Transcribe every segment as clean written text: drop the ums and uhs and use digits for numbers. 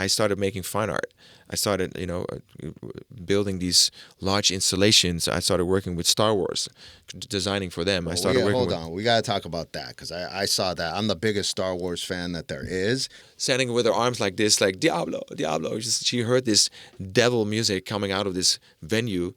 I started making fine art. I started, building these large installations. I started working with Star Wars, designing for them. I started working hold on. We got to talk about that because I saw that. I'm the biggest Star Wars fan that there is. Standing with her arms like this, like Diablo, Diablo. She heard this devil music coming out of this venue.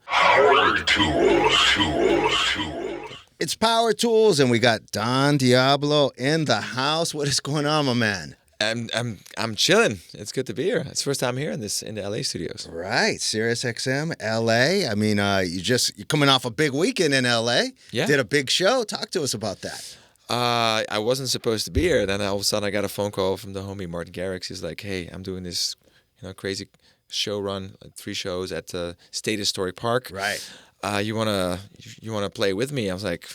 It's Powertools, and we got Don Diablo in the house. What is going on, my man? I'm chilling. It's good to be here. It's the first time here in the LA studios. Right, Sirius XM, LA. I mean, you're coming off a big weekend in LA. Yeah. Did a big show. Talk to us about that. I wasn't supposed to be here. Then all of a sudden I got a phone call from the homie Martin Garrix. He's like, "Hey, I'm doing this, crazy show run, 3 shows at the State Historic Park. Right. You wanna play with me?" I was like,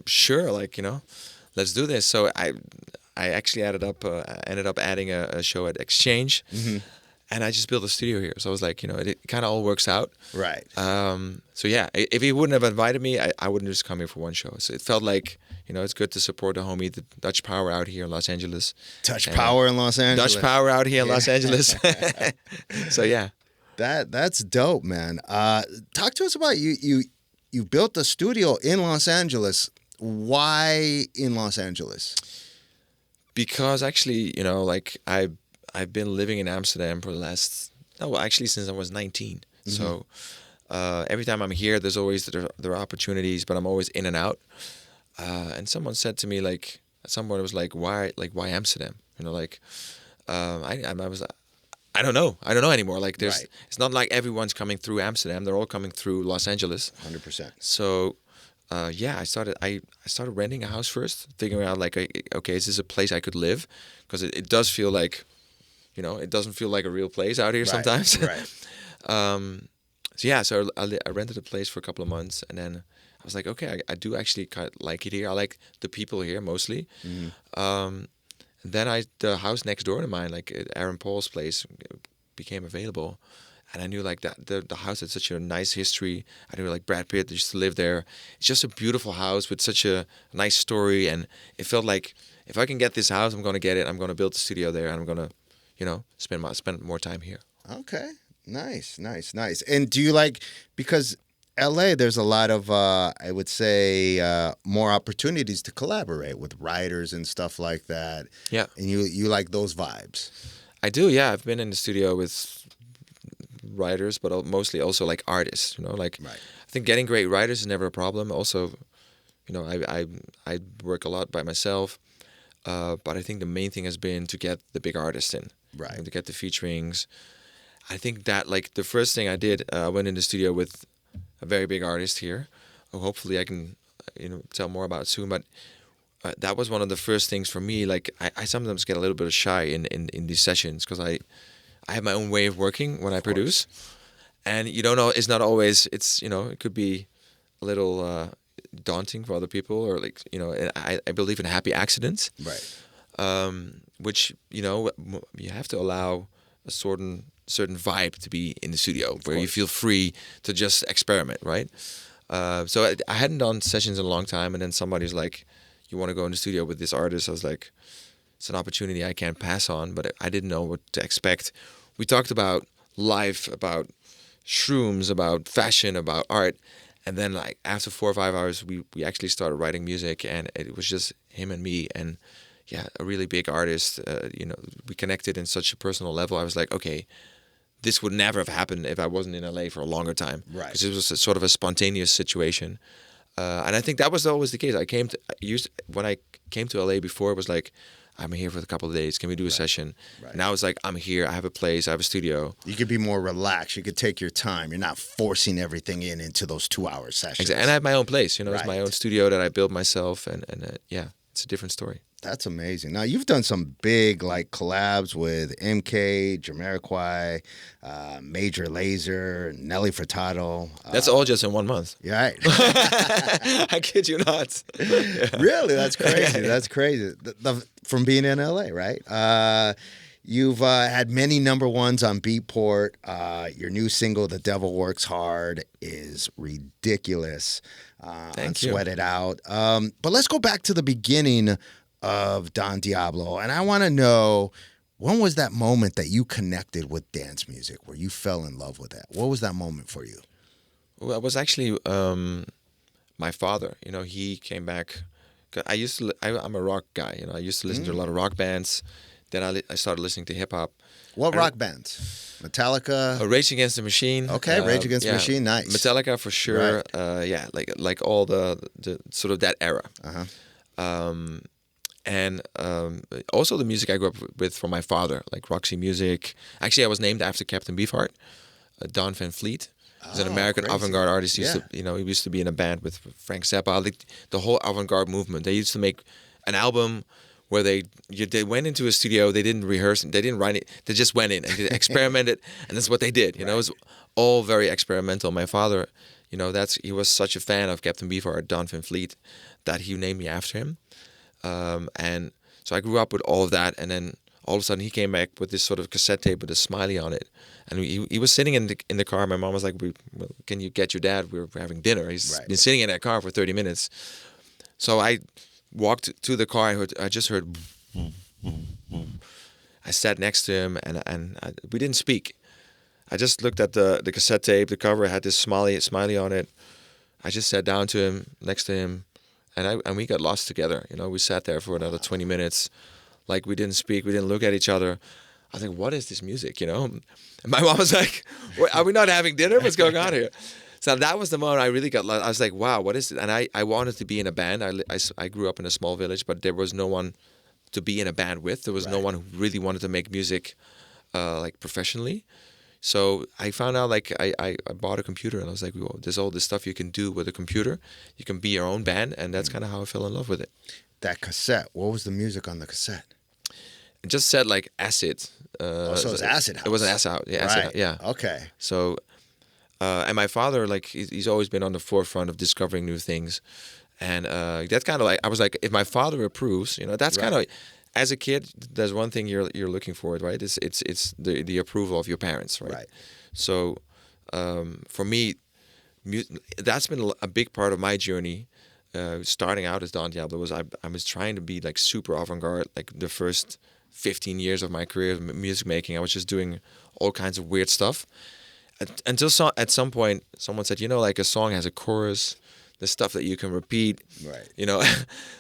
"Sure, let's do this." So I actually ended up adding a show at Exchange, and I just built a studio here. So I was like, it kind of all works out. Right. So yeah, if he wouldn't have invited me, I wouldn't just come here for one show. So it felt like, it's good to support the homie, the Dutch Power out here in Los Angeles. Dutch Power in Los Angeles. Dutch Power out here in Los Angeles. So yeah. That's dope, man. Talk to us about you built a studio in Los Angeles. Why in Los Angeles? Because actually, I've been living in Amsterdam for the last, since I was 19. So every time I'm here, there are opportunities, but I'm always in and out. And someone said to me, someone was like, why Amsterdam? I don't know anymore. Right. It's not like everyone's coming through Amsterdam. They're all coming through Los Angeles. 100%. So, I started renting a house first, figuring out okay, is this a place I could live? Because it does feel like, it doesn't feel like a real place out here sometimes. Right. So I rented a place for a couple of months, and then I was like, okay, I do actually kind of like it here. I like the people here mostly. Then the house next door to mine, Aaron Paul's place, became available. And I knew that the house had such a nice history. I knew Brad Pitt used to live there. It's just a beautiful house with such a nice story. And it felt like if I can get this house, I'm going to get it. I'm going to build a studio there, and I'm going to, spend more time here. Okay. Nice. And do you because LA, there's a lot of, I would say, more opportunities to collaborate with writers and stuff like that. Yeah. And you like those vibes. I do, yeah. I've been in the studio with writers, but mostly also artists, Right. I think getting great writers is never a problem. Also, I work a lot by myself, but I think the main thing has been to get the big artists in. Right. To get the featurings. I think that the first thing I did, I went in the studio with a very big artist here, who hopefully I can tell more about soon, but that was one of the first things for me. I sometimes get a little bit shy in these sessions because I have my own way of working when I produce, and you don't know. It's not always. It's it could be a little daunting for other people, or I believe in happy accidents, right? Which you have to allow a certain vibe to be in the studio where you feel free to just experiment, right? So I hadn't done sessions in a long time, and then somebody's like, "You want to go in the studio with this artist?" I was like, "It's an opportunity I can't pass on," but I didn't know what to expect. We talked about life, about shrooms, about fashion, about art, and then after 4 or 5 hours, we actually started writing music, and it was just him and me, and a really big artist. We connected in such a personal level. I was like, okay, this would never have happened if I wasn't in LA for a longer time. Right. Because it was a sort of a spontaneous situation. And I think that was always the case. When I came to LA before, it was like, I'm here for a couple of days. Can we do a session? Right. Now it's like, I'm here. I have a place. I have a studio. You could be more relaxed. You could take your time. You're not forcing everything into those 2-hour sessions. Exactly. And I have my own place. Right. It's my own studio that I built myself. And it's a different story. That's amazing. Now, you've done some big collabs with MK, Jamiroquai, Major Lazer, Nelly Furtado. That's all just in 1 month. Right. I kid you not. Really? That's crazy. That's crazy. From being in LA, right? You've had many number ones on Beatport. Your new single, The Devil Works Hard, is ridiculous. Thank you. Sweat It Out. But let's go back to the beginning of Don Diablo. And I want to know, When was that moment that you connected with dance music, where you fell in love with that? What was that moment for you? Well, it was actually my father. You know, he came back. 'Cause I used to. I'm a rock guy. You know, I used to listen to a lot of rock bands. Then I started listening to hip hop. What rock bands? Metallica. Rage Against the Machine. Okay, Rage Against the Machine, nice. Metallica for sure. Right. Yeah, like all the sort of that era. And also the music I grew up with from my father, like Roxy music. Actually, I was named after Captain Beefheart, Don Van Fleet. He's an American avant-garde artist. He used to be in a band with Frank Zappa. Like the whole avant-garde movement. They used to make an album where they went into a studio. They didn't rehearse. They didn't write it. They just went in and they experimented, and that's what they did. You know, it was all very experimental. My father, you know, he was such a fan of Captain Beefheart, Don Van Fleet, that he named me after him. And so I grew up with all of that, and then all of a sudden he came back with this sort of cassette tape with a smiley on it, and he was sitting in the car. My mom was like, "Can you get your dad? We're having dinner." He's been sitting in that car for 30 minutes. So I walked to the car. I just heard. I sat next to him, and we didn't speak. I just looked at the cassette tape. The cover had this smiley on it. I just sat down to him, next to him. And we got lost together. You know, we sat there for another 20 minutes, like we didn't speak, we didn't look at each other. I was like, "What is this music?" You know, and my mom was like, "Are we not having dinner? What's going on here?" So that was the moment I really got lost. I was like, "Wow, what is it?" And I wanted to be in a band. I grew up in a small village, but there was no one to be in a band with. There was no one who really wanted to make music like professionally. So I found out, like, I bought a computer, and I was like, "Well, there's all this stuff you can do with a computer. You can be your own band," and that's kind of how I fell in love with it. That cassette, what was the music on the cassette? It just said like acid. So it was acid house. It was an acid house. Yeah, acid, yeah. Okay. So, and my father, like, he's always been on the forefront of discovering new things, and that's kind of like, I was like, if my father approves, you know, that's kind of. As a kid, there's one thing you're looking for, right? It's the approval of your parents, right? So for me, that's been a big part of my journey. Starting out as Don Diablo I was trying to be like super avant-garde. Like the first 15 years of my career of music making, I was just doing all kinds of weird stuff. Until at some point, someone said, you know, like a song has a chorus. There's stuff that you can repeat. Right. You know,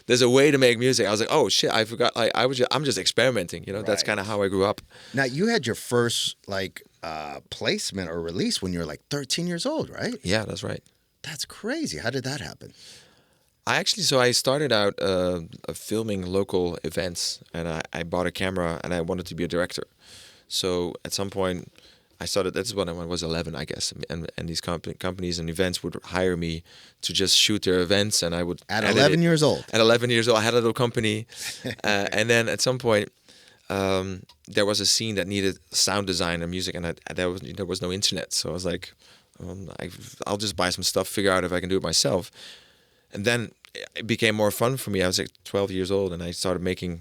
there's a way to make music. I was like, oh shit, I forgot. Like I'm just experimenting. You know, that's kind of how I grew up. Now you had your first like placement or release when you were like 13 years old, right? Yeah, that's right. That's crazy. How did that happen? I started out filming local events, and I bought a camera, and I wanted to be a director. So at some point, I started. That's when I was 11, I guess, and these companies and events would hire me to just shoot their events, and I would. At 11 years old. At 11 years old, I had a little company, and then at some point, there was a scene that needed sound design and music, and there was no internet, so I was like, I'll just buy some stuff, figure out if I can do it myself, and then it became more fun for me. I was like 12 years old, and I started making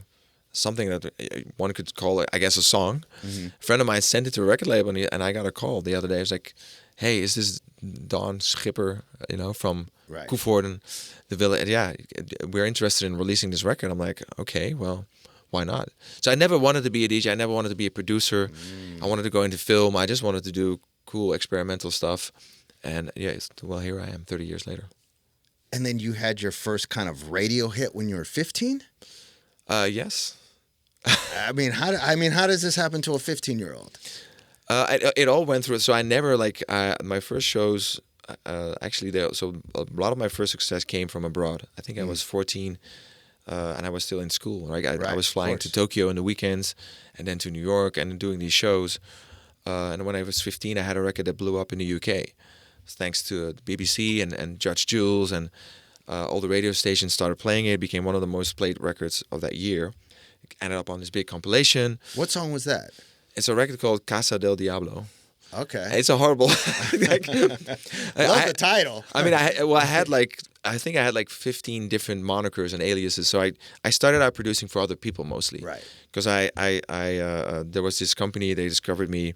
something that one could call, I guess, a song. Mm-hmm. A friend of mine sent it to a record label, and I got a call the other day. I was like, "Hey, is this Don Schipper? You know, from Koevoorden, the village? Yeah, we're interested in releasing this record." I'm like, "Okay, well, why not?" So I never wanted to be a DJ. I never wanted to be a producer. I wanted to go into film. I just wanted to do cool experimental stuff. And yeah, well, here I am 30 years later. And then you had your first kind of radio hit when you were 15? Yes. I mean, how does this happen to a 15-year-old? It all went through. So I never my first shows. Actually, so a lot of my first success came from abroad. I think I was 14, and I was still in school. Right, I was flying to Tokyo on the weekends, and then to New York, and doing these shows. And when I was 15, I had a record that blew up in the UK, thanks to the BBC and Judge Jules, and all the radio stations started playing it. It became one of the most played records of that year. It ended up on this big compilation. What song was that? It's a record called Casa del Diablo. Okay. It's a horrible. Love the title. I mean, I think I had like 15 different monikers and aliases. So I started out producing for other people mostly. Right. Because there was this company, they discovered me,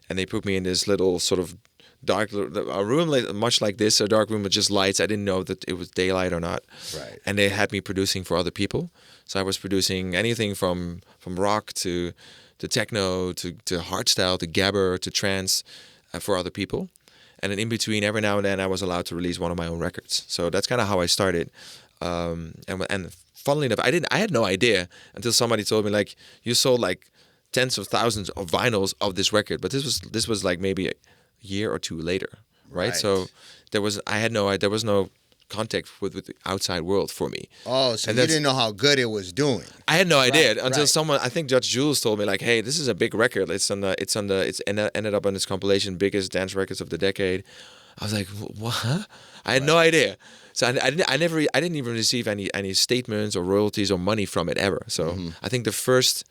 and they put me in this little sort of dark a room, much like this, a dark room with just lights. I didn't know that it was daylight or not. Right. And they had me producing for other people. So I was producing anything from rock to to techno, to hardstyle, to gabber, to trance for other people. And then in between, every now and then, I was allowed to release one of my own records. So that's kind of how I started. And funnily enough, I had no idea until somebody told me, like, you sold like tens of thousands of vinyls of this record. But this was like maybe a year or two later, right? So there was no contact with the outside world for me. Oh, so you didn't know how good it was doing. I had no idea until someone, I think Judge Jules, told me, like, hey, this is a big record. It's ended up on this compilation, biggest dance records of the decade. I was like, what? I had no idea. So I didn't even receive any statements or royalties or money from it ever. So I think the first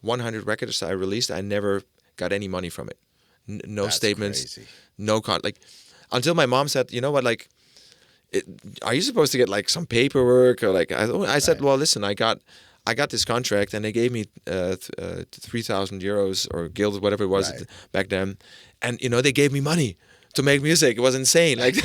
100 records I released, I never got any money from it. No That's statements, crazy. no like, until my mom said, you know what, like, are you supposed to get like some paperwork or like? I said, well, listen, I got this contract and they gave me 3,000 euros or guild, whatever it was back then, and they gave me money to make music. It was insane. Like,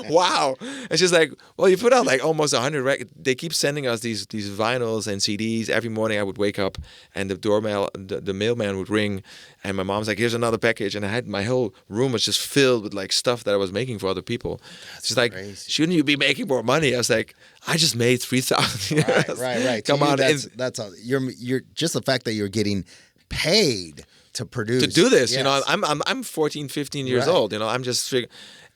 wow. It's just like, well, you put out like almost 100 records. They keep sending us these vinyls and CDs. Every morning I would wake up and the mailman would ring, and my mom's like, here's another package. And I had, my whole room was just filled with like stuff that I was making for other people. She's like, shouldn't you be making more money? I was like, I just made 3,000. Right. Come on. That's all. You're just the fact that you're getting paid to produce, to do this. Yes. I'm 14, 15 years old. I'm just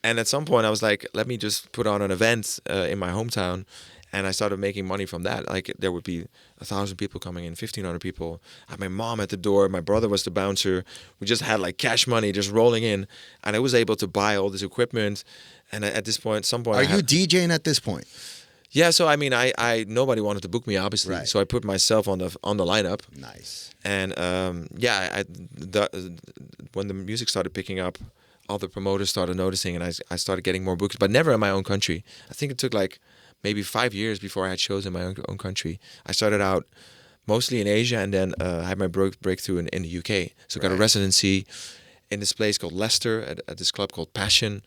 and at some point I was like, let me just put on an event in my hometown, and I started making money from that. Like, there would be 1,000 people coming in, 1,500 people. I had my mom at the door, my brother was the bouncer. We just had like cash money just rolling in, and I was able to buy all this equipment. And at this point, are you DJing at this point? Yeah, so I mean, I nobody wanted to book me, obviously, so I put myself on the lineup. Nice. And when the music started picking up, all the promoters started noticing, and I started getting more books, but never in my own country. I think it took like maybe 5 years before I had shows in my own country. I started out mostly in Asia, and then I had my breakthrough in the UK. So I got a residency in this place called Leicester at this club called Passion.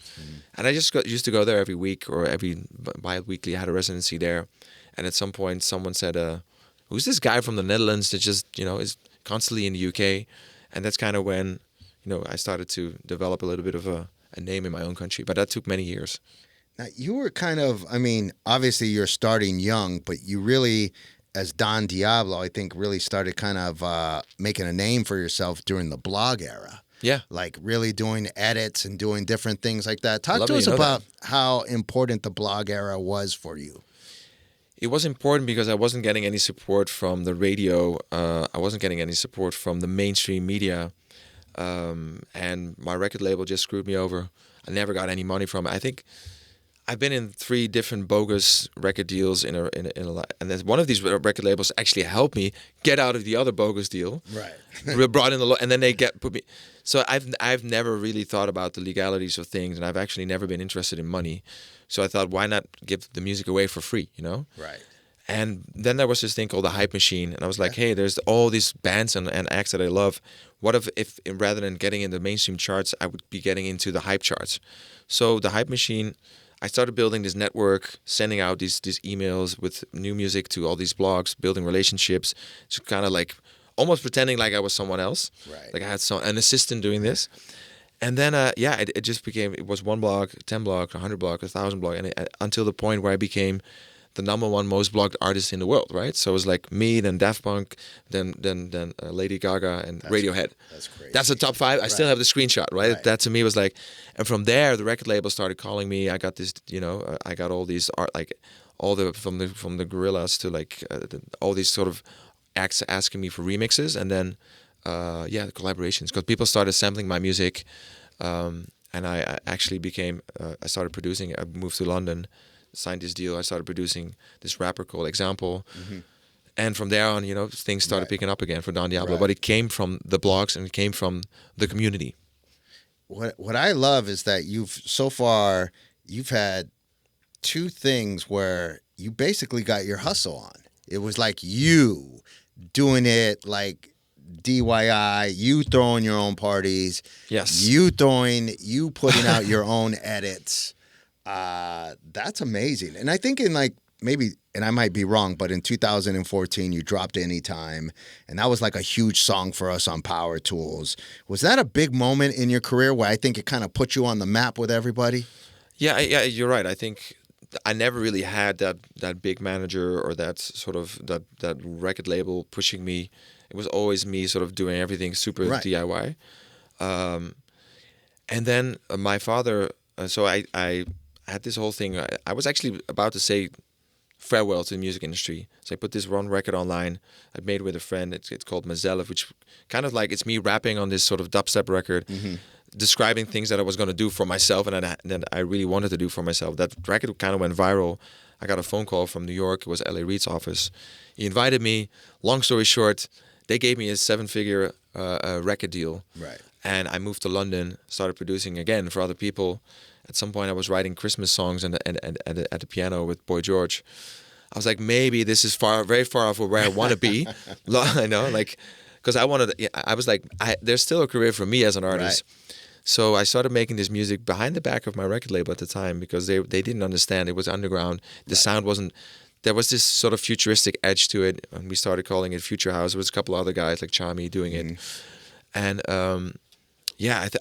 And I just used to go there every week or every bi-weekly. I had a residency there. And at some point someone said, who's this guy from the Netherlands that just, is constantly in the UK? And that's kind of when, I started to develop a little bit of a name in my own country. But that took many years. Now, you were kind of, obviously you're starting young, but you really, as Don Diablo, I think really started kind of making a name for yourself during the blog era. Yeah. Like really doing edits and doing different things like that. Talk to us about how important the blog era was for you. It was important because I wasn't getting any support from the radio. I wasn't getting any support from the mainstream media. And my record label just screwed me over. I never got any money from it. I think I've been in 3 different bogus record deals in a and then one of these record labels actually helped me get out of the other bogus deal. Right. Brought in and then they put me. So I've never really thought about the legalities of things, and I've actually never been interested in money. So I thought, why not give the music away for free, Right. And then there was this thing called the Hype Machine, and I was like, hey, there's all these bands and acts that I love. What if rather than getting in the mainstream charts, I would be getting into the hype charts? So the Hype Machine, I started building this network, sending out these emails with new music to all these blogs, building relationships, so kind of like almost pretending like I was someone else, like I had an assistant doing this. And then, it just became, it was 1 blog, 10 blog, 100 blog, 1,000 blog, and until the point where I became the #1 most blogged artist in the world, right? So it was like me, then Daft Punk, then Lady Gaga, and Radiohead. That's crazy. That's the top 5. I still have the screenshot, right? That to me was like, and from there, the record label started calling me. I got this, I got all these art, like all the from the Gorillaz to like all these sort of acts asking me for remixes, and then the collaborations, because people started sampling my music, and I actually became. I started producing. I moved to London, signed this deal. I started producing this rapper called Example, and from there on, things started picking up again for Don Diablo. But it came from the blogs and it came from the community. What I love is that you've had 2 things where you basically got your hustle on. It was like you doing it like DIY, you throwing your own parties, you putting out your own edits. That's amazing. And I think in like maybe and I might be wrong, but in 2014 you dropped Anytime, and that was like a huge song for us on Powertools. Was that a big moment in your career where I think it kind of put you on the map with everybody? Yeah, you're right. I think I never really had that big manager or that sort of that record label pushing me. It was always me sort of doing everything super DIY. And then my father, so I had this whole thing. I was actually about to say farewell to the music industry. So I put this one record online. I made it with a friend. It's called Mezelf, which kind of like, it's me rapping on this sort of dubstep record, describing things that I was going to do for myself and that I really wanted to do for myself. That record kind of went viral. I got a phone call from New York. It was L.A. Reid's office. He invited me. Long story short, they gave me a 7-figure record deal. Right. And I moved to London, started producing again for other people. At some point, I was writing Christmas songs at the piano with Boy George. I was like, maybe this is very far off of where I want to be. I know, like, because I was like, there's still a career for me as an artist. Right. So I started making this music behind the back of my record label at the time because they didn't understand. It was underground. The sound wasn't. There was this sort of futuristic edge to it, and we started calling it Future House. There was a couple other guys like Chami doing it, and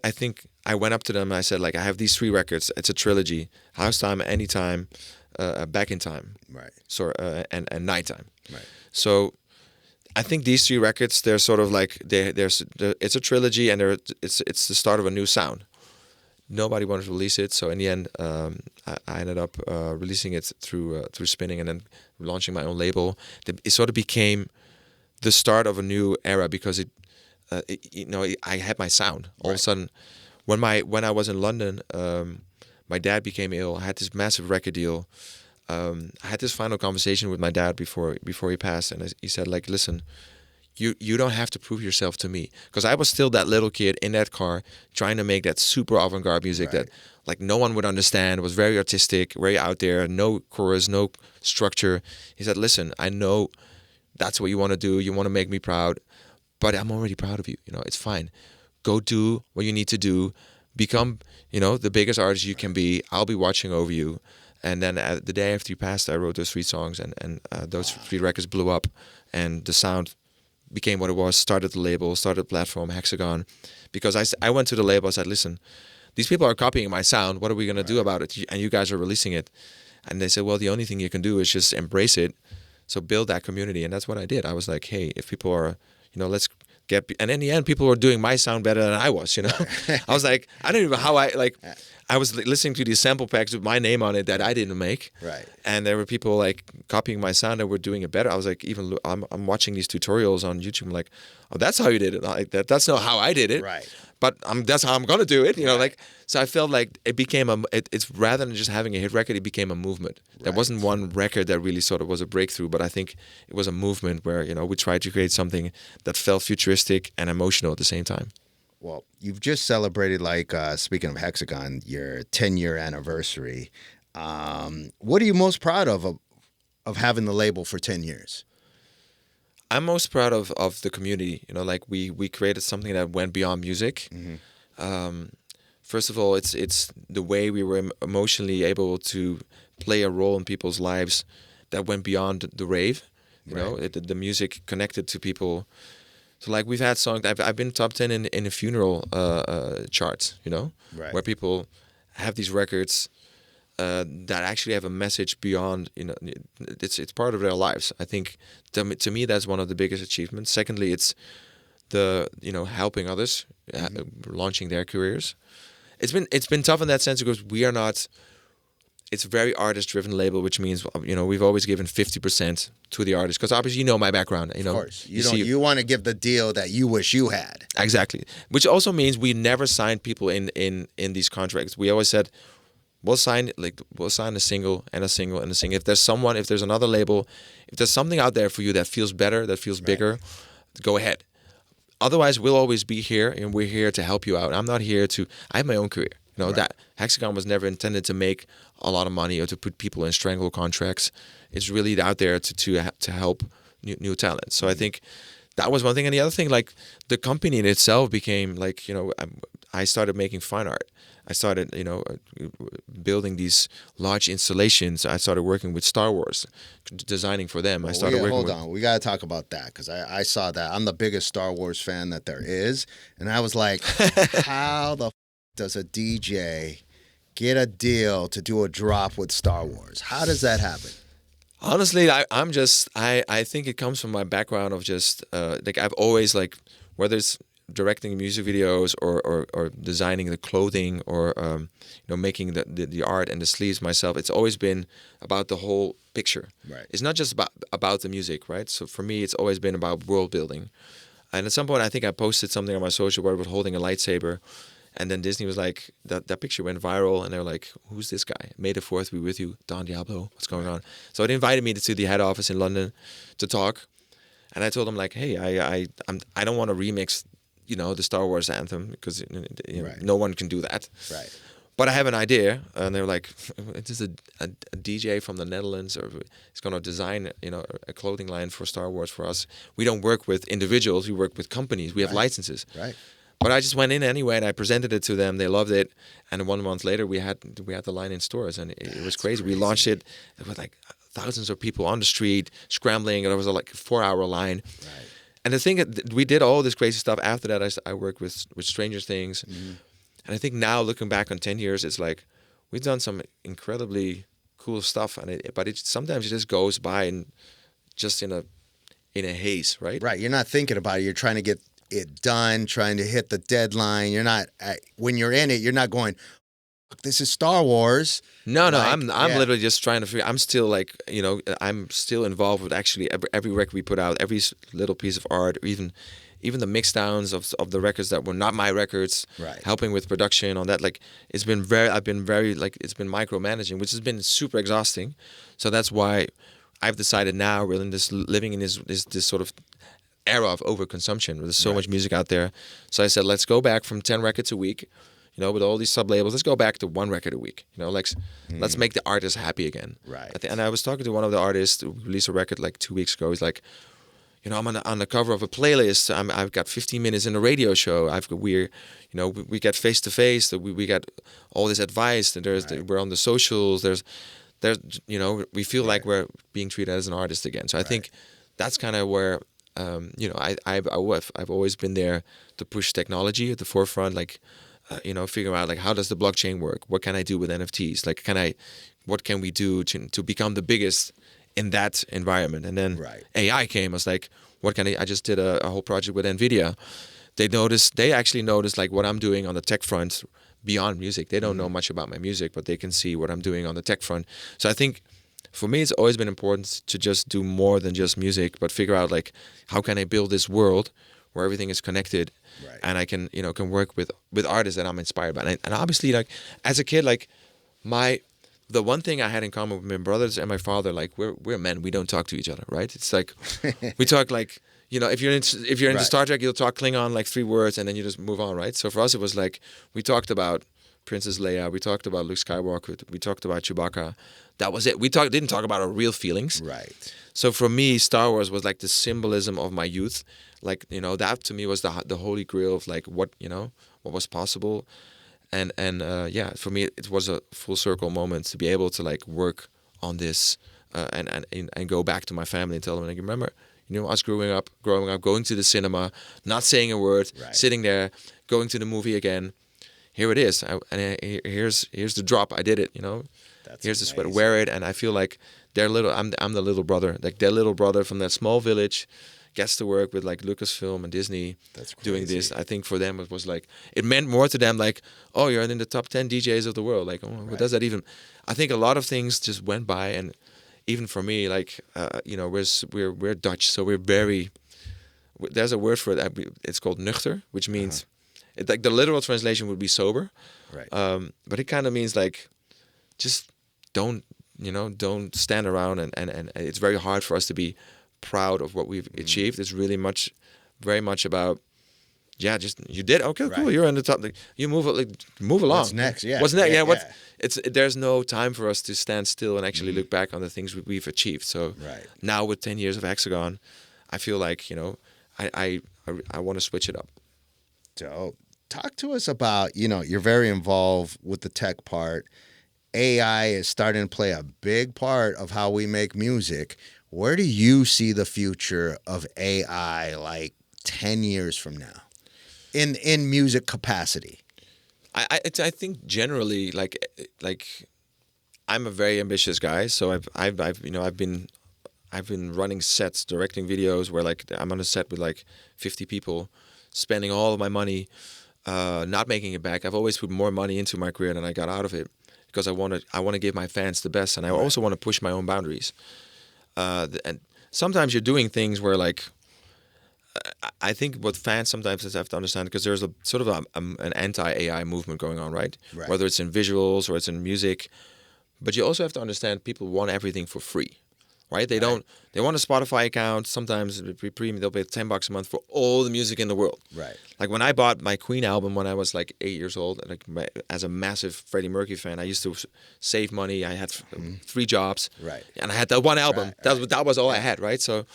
I think I went up to them and I said, like, I have these 3 records. It's a trilogy: House Time, Anytime, Back in Time, right? So and Nighttime. Right. So I think these 3 records, they're sort of like it's a trilogy, and it's the start of a new sound. Nobody wanted to release it, so in the end, I ended up releasing it through Spinning and then launching my own label. It sort of became the start of a new era because I had my sound. All of a sudden, when I was in London, my dad became ill. I had this massive record deal. I had this final conversation with my dad before he passed, and he said, like, listen, you don't have to prove yourself to me, because I was still that little kid in that car trying to make that super avant-garde music that like no one would understand. It was very artistic, very out there, no chorus, no structure. He said, listen, I know that's what you want to do. You want to make me proud, but I'm already proud of you. It's fine. Go do what you need to do. Become, the biggest artist you can be. I'll be watching over you. And then the day after you passed, I wrote those 3 songs, and those 3 records blew up, and the sound became what it was. Started the label, started the platform, Hexagon, because I went to the label. I said, listen, these people are copying my sound. What are we going to do about it? And you guys are releasing it. And they said, well, the only thing you can do is just embrace it. So build that community. And that's what I did. I was like, hey, if people are, let's get. And in the end, people were doing my sound better than I was. I was like, I don't even know how I was listening to these sample packs with my name on it that I didn't make. Right. And there were people like copying my sound that were doing it better. I was like, I'm watching these tutorials on YouTube. I'm like, oh, that's how you did it. Like that's not how I did it. Right. But that's how I'm gonna do it. Like, so I felt like it became it's rather than just having a hit record, it became a movement. There wasn't one record that really sort of was a breakthrough, but I think it was a movement where we tried to create something that felt futuristic and emotional at the same time. Well, you've just celebrated, like, speaking of Hexagon, your 10-year anniversary. What are you most proud of having the label for 10 years? I'm most proud of the community. Like we created something that went beyond music. First of all, it's the way we were emotionally able to play a role in people's lives that went beyond the rave. The music connected to people. So like we've had songs. I've been top 10 in the funeral charts. Where people have these records that actually have a message beyond. It's part of their lives. I think to me that's one of the biggest achievements. Secondly, it's the helping others, launching their careers. It's been tough in that sense because we are not. It's a very artist-driven label, which means we've always given 50% to the artist, because obviously my background. Of course, you want to give the deal that you wish you had. Exactly, which also means we never signed people in these contracts. We always said we'll sign a single and a single and a single. If there's another label, if there's something out there for you that feels better, that feels bigger, go ahead. Otherwise, we'll always be here, and we're here to help you out. I'm not here to. I have my own career. That Hexagon was never intended to make a lot of money or to put people in strangle contracts. It's really out there to help new talent. So I think that was one thing. And the other thing, like the company in itself became like, I started making fine art. I started, building these large installations. I started working with Star Wars, designing for them. I started working. Hold on, we got to talk about that because I saw that. I'm the biggest Star Wars fan that there is, and I was like, how the does a DJ get a deal to do a drop with Star Wars? How does that happen? Honestly, I think it comes from my background of just like I've always like, whether it's directing music videos or designing the clothing or making the art and the sleeves myself. It's always been about the whole picture. Right. It's not just about the music, right? So for me, it's always been about world building. And at some point, I think I posted something on my social where I was holding a lightsaber. And then Disney was like, that picture went viral, and they were like, who's this guy? May the 4th be with you, Don Diablo, what's going on? So it invited me to the head office in London to talk. And I told them, like, hey, I don't want to remix, the Star Wars anthem, because Right. no one can do that. Right. But I have an idea. And they were like, it's just a DJ from the Netherlands, or he's going to design, a clothing line for Star Wars for us. We don't work with individuals, we work with companies. We have licenses. Right. But I just went in anyway, and I presented it to them. They loved it, and 1 month later, we had the line in stores, and it was crazy. We launched it. There were like thousands of people on the street scrambling, and there was like a 4-hour line. Right. And the thing that we did all this crazy stuff. After that, I worked with Stranger Things, and I think now looking back on 10 years, it's like we've done some incredibly cool stuff, but sometimes it just goes by and just in a haze, right? Right. You're not thinking about it. You're trying to get it done, trying to hit the deadline. You're not when you're in it, you're not going, this is Star Wars. No, like, I'm literally just trying to figure. I'm still like, I'm still involved with actually every record we put out, every little piece of art, even the mix downs of the records that were not my records, right. Helping with production on that. Like I've been very like, it's been micromanaging, which has been super exhausting. So that's why I've decided now we're living in this sort of era of overconsumption. There's so much music out there. So I said, let's go back from 10 records a week, with all these sub labels. Let's go back to 1 record a week. Let's make the artist happy again. Right. And I was talking to one of the artists who released a record like 2 weeks ago. He's like, I'm on the cover of a playlist. I've got 15 minutes in a radio show. We get face to face. We got all this advice. We're on the socials. There's we feel like we're being treated as an artist again. So I think that's kind of where. I've always been there to push technology at the forefront, like, figuring out like how does the blockchain work? What can I do with NFTs? Like, what can we do to become the biggest in that environment? And then AI came. I was like, what can I just did a whole project with NVIDIA. They actually noticed like what I'm doing on the tech front beyond music. They don't know much about my music, but they can see what I'm doing on the tech front. So I think, for me, it's always been important to just do more than just music, but figure out like how can I build this world where everything is connected, and I can work with artists that I'm inspired by. And obviously, like as a kid, like the one thing I had in common with my brothers and my father, like we're men, we don't talk to each other, right? It's like we talk like if you're into Star Trek, you'll talk Klingon like 3 words and then you just move on, right? So for us, it was like we talked about Princess Leia, we talked about Luke Skywalker, we talked about Chewbacca. That was it. We didn't talk about our real feelings. Right. So for me, Star Wars was like the symbolism of my youth. Like, that to me was the holy grail of like what was possible. And for me, it was a full circle moment to be able to like work on this and go back to my family and tell them, like, remember, us growing up, going to the cinema, not saying a word, sitting there, going to the movie again. Here it is. Here's the drop. I did it, That's here's amazing. the sweater, wear it. And I feel like I'm the little brother. Like their little brother from that small village gets to work with like Lucasfilm and Disney doing this. I think for them it was like, it meant more to them like, oh, you're in the top 10 DJs of the world. Like, oh, what does that even? I think a lot of things just went by. And even for me, like, we're Dutch. So we're very, there's a word for it. It's called nuchter, which means, it's like the literal translation would be sober. Right. But it kind of means like, just don't stand around and it's very hard for us to be proud of what we've achieved. It's really very much about, just you did okay, cool. You're in the top. Like, you move along. What's next? Yeah. What's next? Yeah. There's no time for us to stand still and actually look back on the things we've achieved. So now with 10 years of Hexagon, I feel like I want to switch it up. Dope. talk to us about, you're very involved with the tech part. AI is starting to play a big part of how we make music. Where do you see the future of AI like 10 years from now in music capacity? I think generally like I'm a very ambitious guy, so I've been running sets, directing videos where like I'm on a set with like 50 people, spending all of my money, not making it back. I've always put more money into my career than I got out of it because I want to give my fans the best, and I also want to push my own boundaries. And sometimes you're doing things where like I think what fans sometimes have to understand, because there's a sort of an anti-AI movement going on, right? Whether it's in visuals or it's in music, but you also have to understand people want everything for free. Right? They don't. They want a Spotify account. Sometimes premium. They'll pay $10 a month for all the music in the world. Right. Like when I bought my Queen album when I was like 8 years old, like as a massive Freddie Mercury fan, I used to save money. I had 3 jobs. Right. And I had that one album. That was all I had. Right. So,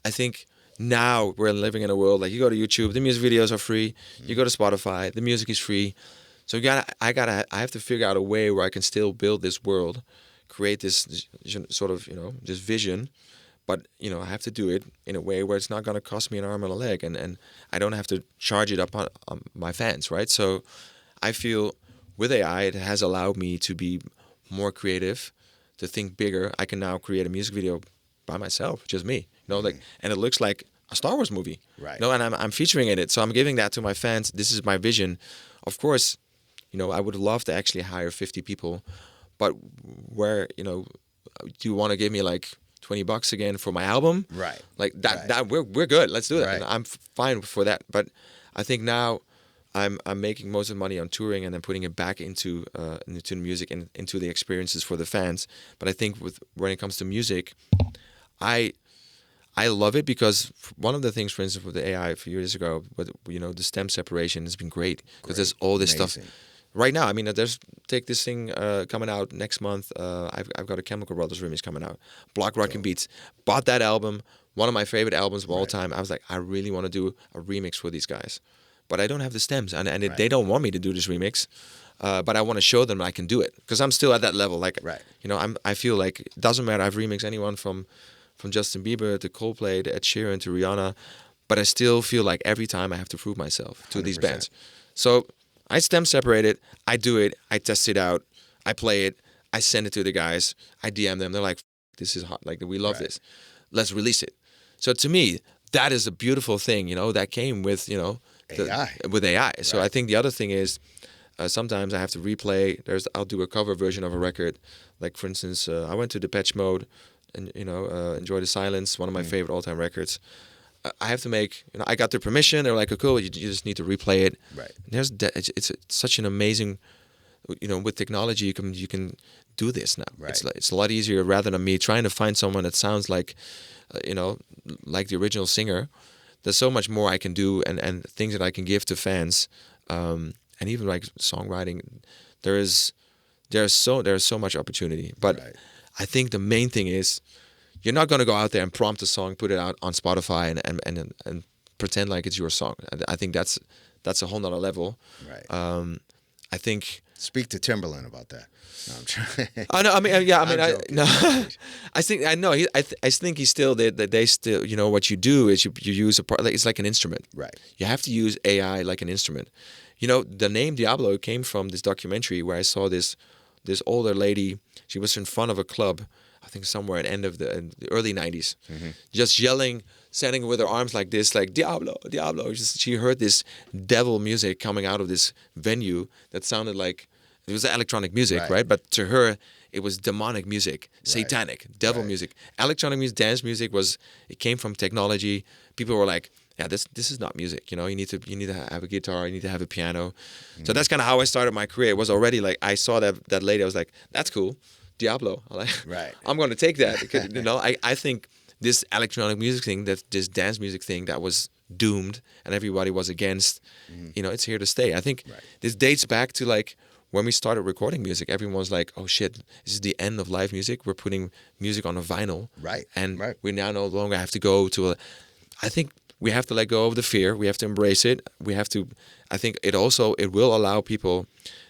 I think now we're living in a world like you go to YouTube, the music videos are free. You go to Spotify, the music is free. So I have to figure out a way where I can still build this world, create this sort of, this vision, but, I have to do it in a way where it's not going to cost me an arm and a leg, and I don't have to charge it up on my fans, right? So I feel with AI, it has allowed me to be more creative, to think bigger. I can now create a music video by myself, just me, and it looks like a Star Wars movie, right? And I'm featuring in it, so I'm giving that to my fans. This is my vision. Of course, I would love to actually hire 50 people. But where, do you want to give me like $20 again for my album? Right. Like that we're good. Let's do it. Right. And I'm fine for that. But I think now I'm making most of the money on touring and then putting it back into the music and into the experiences for the fans. But I think when it comes to music, I love it because one of the things, for instance, with the AI a few years ago, but the stem separation has been great because there's all this stuff. Right now, I mean, take this thing coming out next month. I've got a Chemical Brothers remix coming out. Block Rockin' Beats. Bought that album. One of my favorite albums of all time. I was like, I really want to do a remix for these guys. But I don't have the stems. And they don't want me to do this remix. But I want to show them that I can do it. Because I'm still at that level. Like, I feel like it doesn't matter. I've remixed anyone from Justin Bieber to Coldplay to Ed Sheeran to Rihanna. But I still feel like every time I have to prove myself to 100%. These bands. So I stem separate it, I do it, I test it out, I play it, I send it to the guys, I DM them, they're like, this is hot, like we love this, let's release it. So to me, that is a beautiful thing, that came with, AI. With AI. So I think the other thing is, sometimes I have to replay, I'll do a cover version of a record, like for instance, I went to Depeche Mode, and Enjoy the Silence, one of my favorite all-time records. I have to make, I got their permission. They're like, oh, cool, you just need to replay it. Right. And it's such an amazing, with technology, you can do this now. Right. It's a lot easier rather than me trying to find someone that sounds like, like the original singer. There's so much more I can do and things that I can give to fans. And even like songwriting, there's so much opportunity. But I think the main thing is, you're not going to go out there and prompt a song, put it out on Spotify, and pretend like it's your song. I think that's a whole nother level. Right. I think. Speak to Timberland about that. No, I'm trying. I know. I mean, yeah. I mean, I think I know. I think he's still they still. What you do is you use a part. It's like an instrument. Right. You have to use AI like an instrument. The name Diablo came from this documentary where I saw this older lady. She was in front of a club. I think somewhere at the end of the early 90s, just yelling, standing with her arms like this, like Diablo, Diablo. She heard this devil music coming out of this venue that sounded like, it was electronic music, right? But to her, it was demonic music, satanic, devil music. Electronic music, dance music it came from technology. People were like, yeah, this is not music. You need to have a guitar, you need to have a piano. So that's kind of how I started my career. It was already like, I saw that lady, I was like, that's cool. Diablo. I'm going to take that because, I think this electronic music thing, this dance music thing that was doomed and everybody was against, it's here to stay. I think this dates back to like when we started recording music. Everyone was like, oh shit, this is the end of live music. We're putting music on a vinyl. Right. And we now no longer have to go to I think we have to let go of the fear. We have to embrace it. We have to. I think it will allow people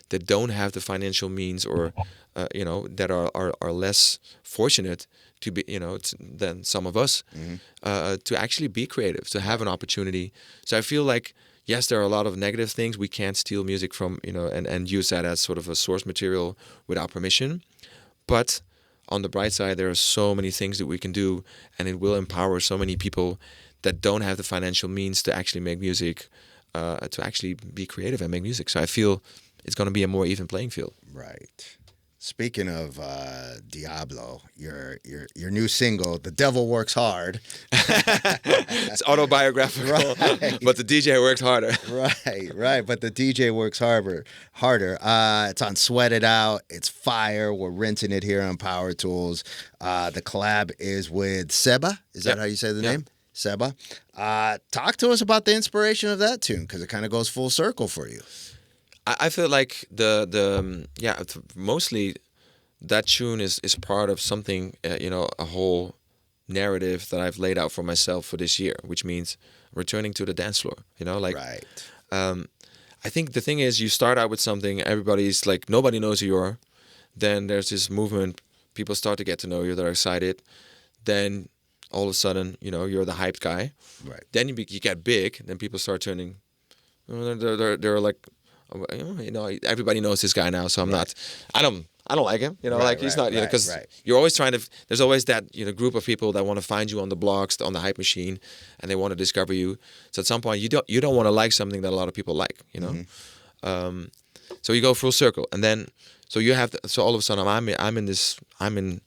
that don't have the financial means or that are less fortunate to be than some of us to actually be creative, to have an opportunity. So I feel like yes, there are a lot of negative things. We can't steal music from and use that as sort of a source material without permission. But on the bright side, there are so many things that we can do, and it will empower so many people that don't have the financial means to actually make music, to actually be creative and make music. So I feel it's going to be a more even playing field. Right. Speaking of Diablo, your new single, "The Devil Works Hard." It's autobiographical, right. But the DJ works harder. Right. But the DJ works harder. It's on Sweat It Out. It's fire. We're renting it here on Powertools. The collab is with Seba. Is that how you say the name? Seba. Talk to us about the inspiration of that tune, because it kind of goes full circle for you. I feel like mostly that tune is part of something, a whole narrative that I've laid out for myself for this year, which means returning to the dance floor. Right. I think the thing is, you start out with something, everybody's like, nobody knows who you are. Then there's this movement, people start to get to know you, they're excited. Then all of a sudden, you're the hyped guy. Right. Then you get big, then people start turning, they're like, everybody knows this guy now, so I'm not. I don't like him. He's not. Because you're always trying to. There's always that group of people that want to find you on the blogs, on the hype machine, and they want to discover you. So at some point, you don't want to like something that a lot of people like. So you go full circle, and then so all of a sudden I'm in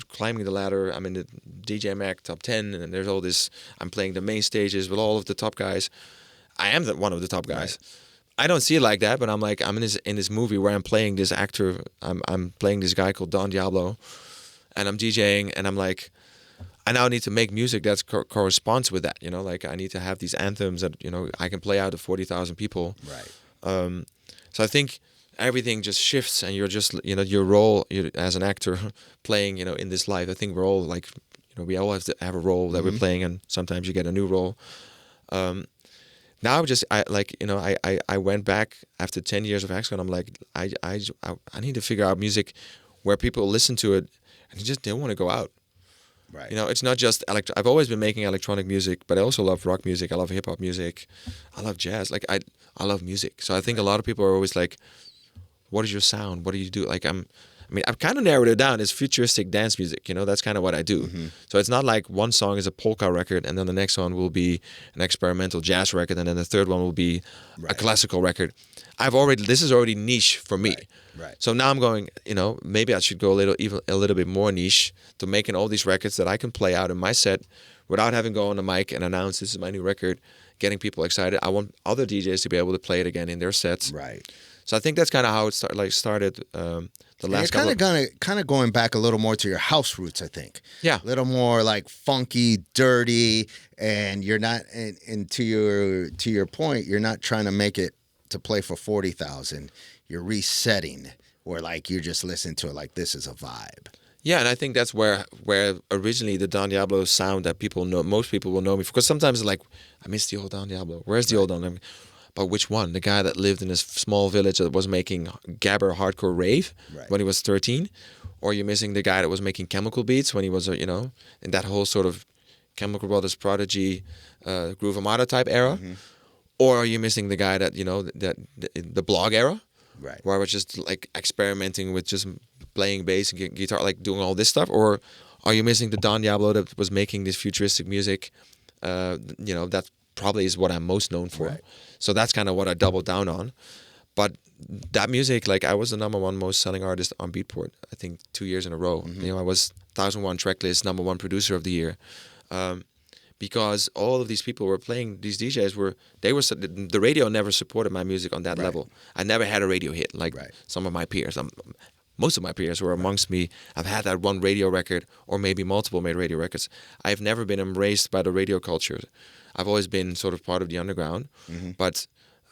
climbing the ladder. I'm in the DJ Mag top 10, and there's all this. I'm playing the main stages with all of the top guys. I am one of the top guys. Right. I don't see it like that, but I'm in this movie where I'm playing this actor. I'm playing this guy called Don Diablo, and I'm DJing, and I'm like, I now need to make music that corresponds with that. I need to have these anthems that I can play out to 40,000 people. Right. So I think everything just shifts, and you're just your role as an actor playing in this life. I think we're all like we all have to have a role that we're playing, and sometimes you get a new role. Now I went back after 10 years of Hexagon. I'm like, I need to figure out music where people listen to it and they just don't want to go out. Right. It's not just I've always been making electronic music, but I also love rock music. I love hip hop music. I love jazz. Like I love music. So I think a lot of people are always like, what is your sound? What do you do? I've kind of narrowed it down. It's futuristic dance music. That's kind of what I do. Mm-hmm. So it's not like one song is a polka record, and then the next one will be an experimental jazz record, and then the third one will be a classical record. This is already niche for me. Right. So now I'm going, maybe I should go a little bit more niche to making all these records that I can play out in my set without having to go on the mic and announce this is my new record, getting people excited. I want other DJs to be able to play it again in their sets. Right. So I think that's kind of how it started. The last kind of going back a little more to your house roots, I think. Yeah, a little more like funky, dirty, and you're not. And to your point, you're not trying to make it to play for 40,000. You're resetting, where like you just listen to it like this is a vibe. Yeah, and I think that's where originally the Don Diablo sound that people know, most people will know me, because sometimes it's like, I miss the old Don Diablo. Where's the old Don Diablo? But which one? The guy that lived in this small village that was making gabber hardcore rave when he was 13? Or you're missing the guy that was making chemical beats when he was, in that whole sort of Chemical Brothers Prodigy, Groove Armada type era? Mm-hmm. Or are you missing the guy that, the blog era? Right. Where I was just like experimenting with just playing bass and guitar, like doing all this stuff? Or are you missing the Don Diablo that was making this futuristic music, that probably is what I'm most known for. Right. So that's kind of what I doubled down on. But that music, like I was the #1 most selling artist on Beatport, I think 2 years in a row. Mm-hmm. I was 1001 tracklist, #1 producer of the year. Because all of these people were playing, these DJs the radio never supported my music on that level. I never had a radio hit like some of my peers. Most of my peers were amongst me. I've had that one radio record or maybe multiple made radio records. I've never been embraced by the radio culture. I've always been sort of part of the underground. Mm-hmm. But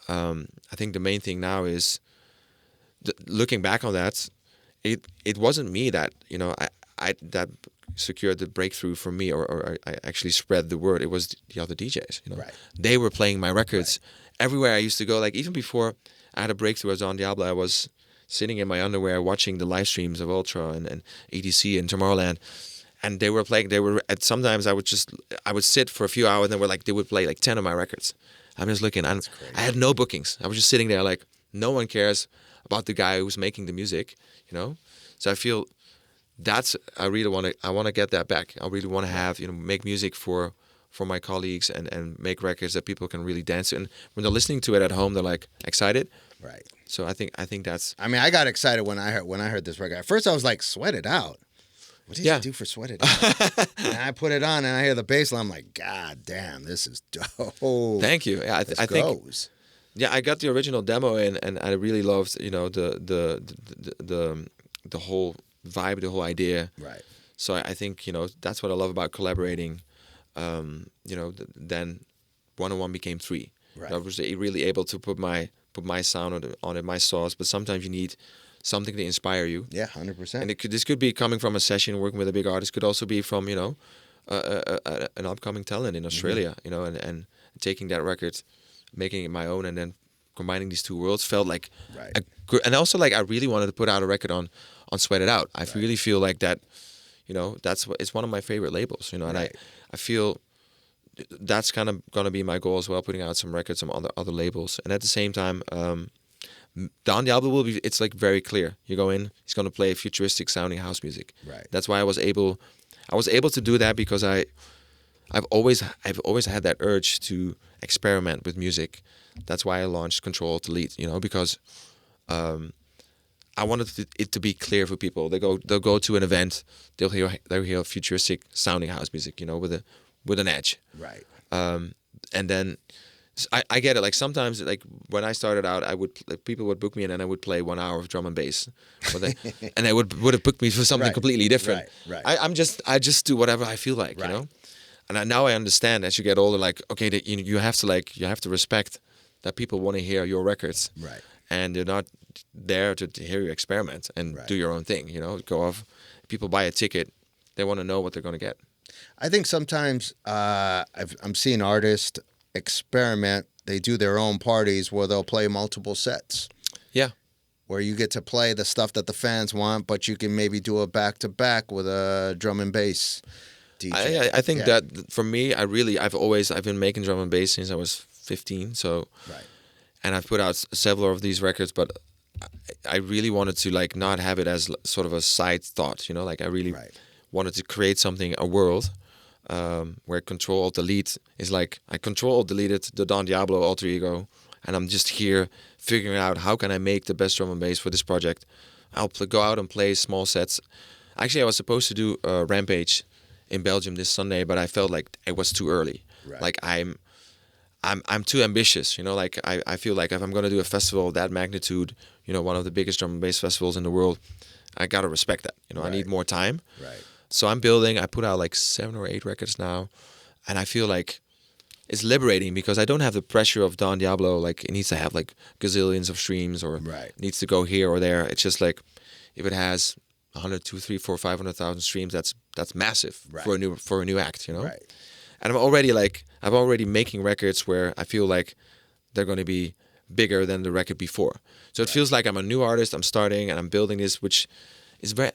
I think the main thing now is, looking back on that, it wasn't me that, that secured the breakthrough for me, or I actually spread the word. It was the other DJs. Right. They were playing my records everywhere I used to go. Like even before I had a breakthrough as Don Diablo, I was sitting in my underwear watching the live streams of Ultra and EDC and Tomorrowland. And they were playing. Sometimes I would sit for a few hours, and they would play like 10 of my records. I'm just looking. I had no bookings. I was just sitting there, like no one cares about the guy who's making the music, So I feel I really want to get that back. I really want to have make music for my colleagues and make records that people can really dance to. And when they're listening to it at home, they're like excited. Right. So I think that's. I mean, I got excited when I heard this record. At first, I was like, "Sweat It Out." What did you do for Sweat It Out? And I put it on and I hear the bass line. I'm like, God damn, this is dope. Thank you. Yeah, I think. Yeah, I got the original demo in, and I really loved, the whole vibe, the whole idea. Right. So I think that's what I love about collaborating. Then 101 became 3. Right. I was really able to put my sound on it, my sauce. But sometimes you need something to inspire you. Yeah, 100%. And this could be coming from a session working with a big artist. Could also be from an upcoming talent in Australia. And taking that record, making it my own, and then combining these two worlds felt like and also like I really wanted to put out a record on Sweat It Out. I really feel like that. It's one of my favorite labels. And I feel that's kind of gonna be my goal as well, putting out some records on other labels. And at the same time, Don Diablo will be. It's like very clear. You go in, he's gonna play futuristic sounding house music. Right. That's why I was able to do that, because I've always had that urge to experiment with music. That's why I launched Control Delete. Because I wanted it to be clear for people. They'll go to an event, they'll hear futuristic sounding house music, with an edge. Right. And then I get it. Like sometimes, like when I started out, people would book me and then I would play 1 hour of drum and bass, and they would have booked me for something completely different. Right. I just do whatever I feel like, And now I understand as you get older, like okay, that you have to respect that people want to hear your records, right? And they're not there to hear you experiment and do your own thing. Go off. People buy a ticket, they want to know what they're going to get. I think sometimes I'm seeing artists experiment. They do their own parties where they'll play multiple sets. Yeah. Where you get to play the stuff that the fans want, but you can maybe do a back-to-back with a drum and bass DJ. I think that for me, I've been making drum and bass since I was 15. So, and I've put out several of these records, but I really wanted to like not have it as sort of a side thought. Like I really wanted to create something, a world. Where Control Alt Delete is like I Control Alt Deleted the Don Diablo alter ego, and I'm just here figuring out how can I make the best drum and bass for this project. I'll go out and play small sets. Actually, I was supposed to do a Rampage in Belgium this Sunday, but I felt like it was too early. Right. Like I'm too ambitious. Like I feel like if I'm gonna do a festival of that magnitude, one of the biggest drum and bass festivals in the world, I gotta respect that. I need more time. Right. So I'm building. I put out like 7 or 8 records now, and I feel like it's liberating because I don't have the pressure of Don Diablo. Like it needs to have like gazillions of streams or needs to go here or there. It's just like if it has 100, 200, 300, 400, 500,000 streams, that's massive for a new act. Right. And I'm already making records where I feel like they're going to be bigger than the record before. So it feels like I'm a new artist. I'm starting and I'm building this, which. It's very.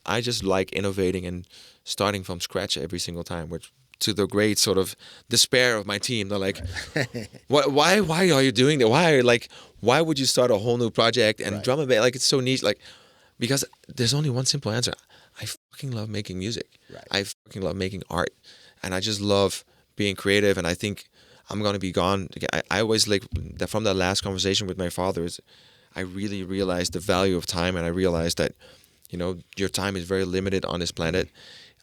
I just like innovating and starting from scratch every single time, which to the great sort of despair of my team. They're like, why are you doing that? Why would you start a whole new project and drum and bass? Like it's so niche. Like because there's only one simple answer. I fucking love making music. Right. I fucking love making art, and I just love being creative. And I think I'm gonna be gone. I always like from that last conversation with my father. I really realized the value of time, and I realized that. Your time is very limited on this planet.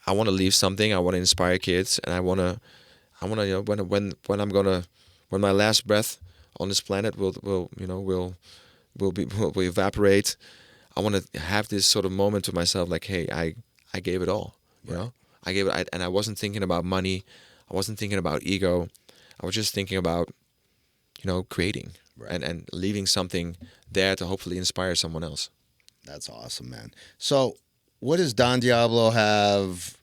I want to leave something. I want to inspire kids, and I want to, when my last breath on this planet will evaporate. I want to have this sort of moment to myself, like, hey, I gave it all. I gave it, and I wasn't thinking about money. I wasn't thinking about ego. I was just thinking about, creating and leaving something there to hopefully inspire someone else. That's awesome, man. So what does Don Diablo have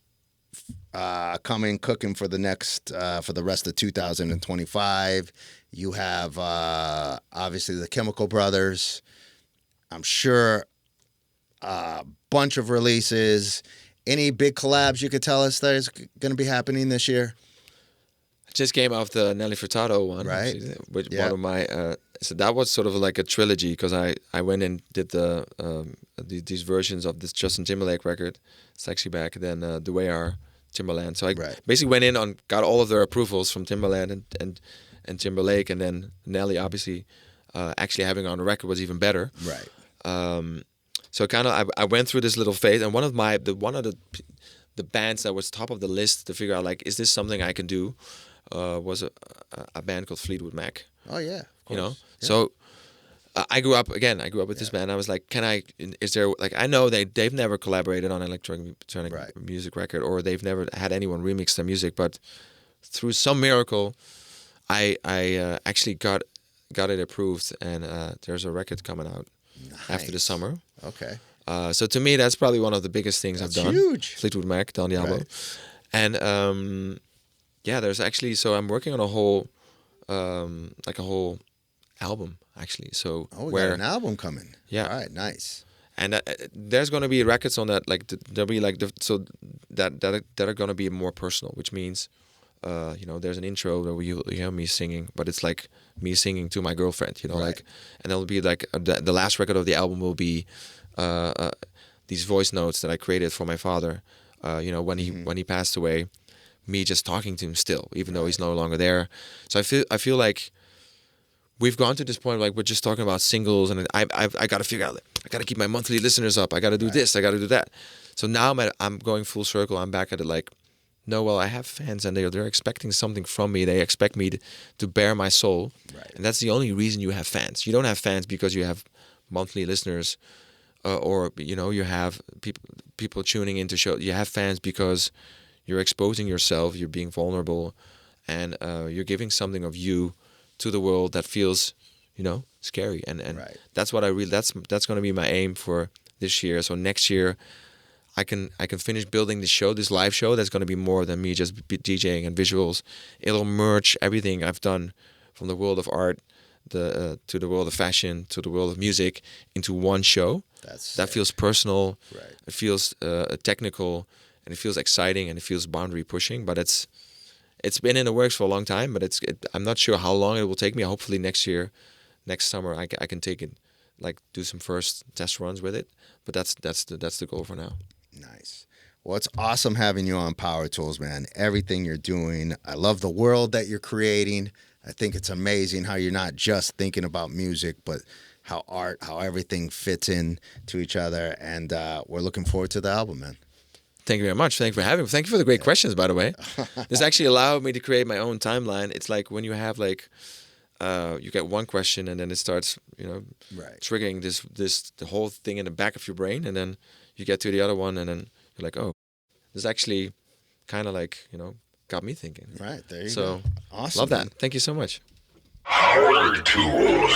cooking for the next for the rest of 2025? You have obviously the Chemical Brothers. I'm sure a bunch of releases. Any big collabs you could tell us that is going to be happening this year? I just came off the Nelly Furtado one, right? Actually, with one of my. So that was sort of like a trilogy because I went and did these versions of this Justin Timberlake record. It's actually back then the Way Our Timberland. So I basically went in on got all of their approvals from Timberland and Timberlake, and then Nelly obviously actually having on the record was even better. Right. So kind of I went through this little phase, and one of the bands that was top of the list to figure out like is this something I can do was a band called Fleetwood Mac. Oh yeah, of course. You know. Yeah. So I grew up with this band. I was like, is there like I know they've never collaborated on an electronic music record, or they've never had anyone remix their music, but through some miracle, I actually got it approved, and there's a record coming out. Nice. After the summer. Okay. So to me, that's probably one of the biggest things I've done. Huge. Fleetwood Mac, Don Diablo. Right. And there's actually, so I'm working on a whole album actually. So we got an album coming. Yeah. All right, nice. And there's going to be records on that, like there'll be like that are going to be more personal, which means, there's an intro where you hear me singing, but it's like me singing to my girlfriend, like, and it'll be like the last record of the album will be these voice notes that I created for my father, when he passed away, me just talking to him still, even though he's no longer there. So I feel like we've gone to this point like we're just talking about singles, and I got to figure out like, I got to keep my monthly listeners up. I got to do this. I got to do that. So now I'm going full circle. I'm back at it like, no, well, I have fans and they're expecting something from me. They expect me to bare my soul. Right. And that's the only reason you have fans. You don't have fans because you have monthly listeners or, you have people tuning into shows. You have fans because you're exposing yourself, you're being vulnerable, and you're giving something of you to the world that feels, scary. And that's what that's going to be my aim for this year. So next year, I can finish building this live show that's going to be more than me just DJing and visuals. It'll merge everything I've done from the world of art to the world of fashion to the world of music into one show. That feels personal. Right. It feels technical, and it feels exciting, and it feels boundary pushing. But it's been in the works for a long time. But I'm not sure how long it will take me. Hopefully next summer, I can take it, like do some first test runs with it. But that's the goal for now. Nice. Well, it's awesome having you on Powertools, man. Everything you're doing. I love the world that you're creating. I think it's amazing how you're not just thinking about music, but how everything fits in to each other. And we're looking forward to the album, man. Thank you very much. Thank you for having me. Thank you for the great questions, by the way. This actually allowed me to create my own timeline. It's like when you have you get one question and then it starts, triggering the whole thing in the back of your brain, and then you get to the other one, and then you're like, oh, this actually kind of like, got me thinking. Right, there you go. Awesome. Love that. Thank you so much. Power tools.